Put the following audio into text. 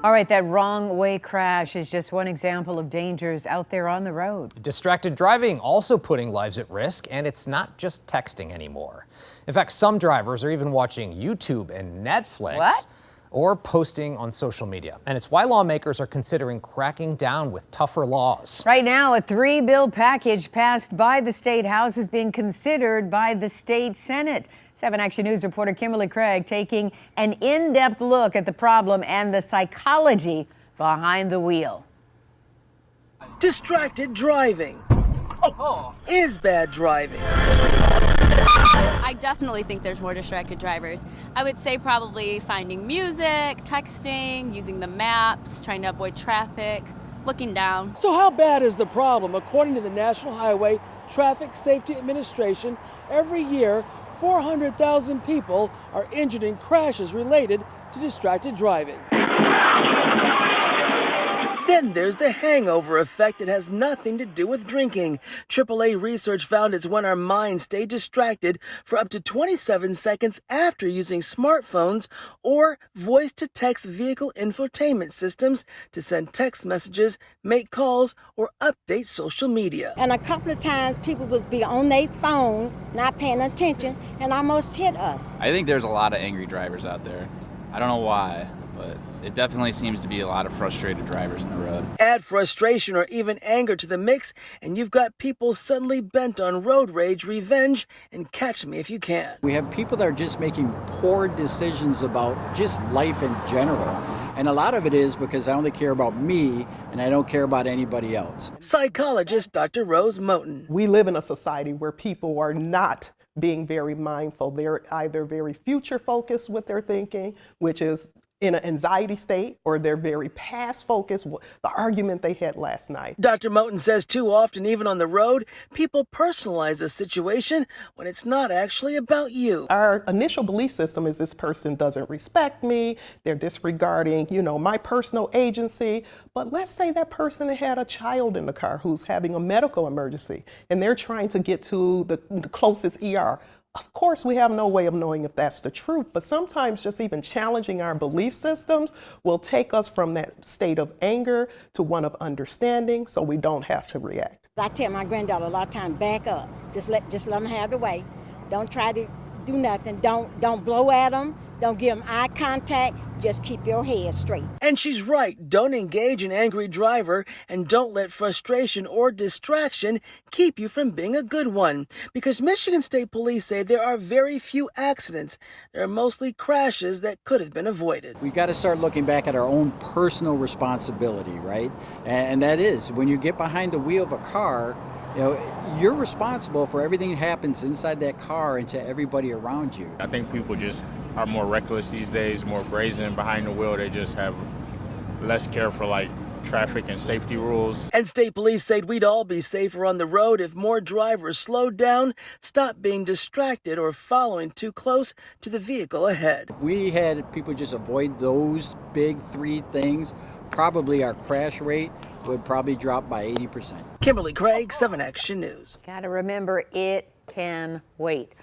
All right, that wrong way crash is just one example of dangers out there on the road. Distracted driving also putting lives at risk, and it's not just texting anymore. In fact, some drivers are even watching YouTube and Netflix or posting on social media. And it's why lawmakers are considering cracking down with tougher laws. Right now, a 3-bill package passed by the State House is being considered by the State Senate. 7 Action News reporter Kimberly Craig taking an in-depth look at the problem and the psychology behind the wheel. Distracted driving is bad driving. I definitely think there's more distracted drivers. I would say probably finding music, texting, using the maps, trying to avoid traffic, looking down. So how bad is the problem? According to the National Highway Traffic Safety Administration, every year 400,000 people are injured in crashes related to distracted driving. Then there's the hangover effect that has nothing to do with drinking. AAA research found it's when our minds stay distracted for up to 27 seconds after using smartphones or voice-to-text vehicle infotainment systems to send text messages, make calls, or update social media. And a couple of times people would be on their phone, not paying attention, and almost hit us. I think there's a lot of angry drivers out there. I don't know why, but it definitely seems to be a lot of frustrated drivers on the road. Add frustration or even anger to the mix, and you've got people suddenly bent on road rage, revenge, and catch me if you can. We have people that are just making poor decisions about just life in general. And a lot of it is because I only care about me and I don't care about anybody else. Psychologist Dr. Rose Moten. We live in a society where people are not being very mindful. They're either very future focused with their thinking, which is in an anxiety state, or they're very past focused, the argument they had last night. Dr. Moten says too often, even on the road, people personalize a situation when it's not actually about you. Our initial belief system is this person doesn't respect me, they're disregarding, my personal agency. But let's say that person had a child in the car who's having a medical emergency and they're trying to get to the closest ER. Of course, we have no way of knowing if that's the truth, but sometimes just even challenging our belief systems will take us from that state of anger to one of understanding, so we don't have to react. I tell my granddaughter a lot of times, back up. Just let them have the way. Don't try to do nothing. Don't blow at them. Don't give them eye contact. Just keep your head straight. And she's right. Don't engage an angry driver, and don't let frustration or distraction keep you from being a good one. Because Michigan State Police say there are very few accidents. There are mostly crashes that could have been avoided. We got to start looking back at our own personal responsibility, right? And that is, when you get behind the wheel of a car, you're responsible for everything that happens inside that car and to everybody around you. I think people just are more reckless these days, more brazen behind the wheel. They just have less care for traffic and safety rules. And state police said we'd all be safer on the road if more drivers slowed down, stopped being distracted, or following too close to the vehicle ahead. If we had people just avoid those big 3 things, probably our crash rate would probably drop by 80%. Kimberly Craig, 7 Action News. Gotta remember, it can wait.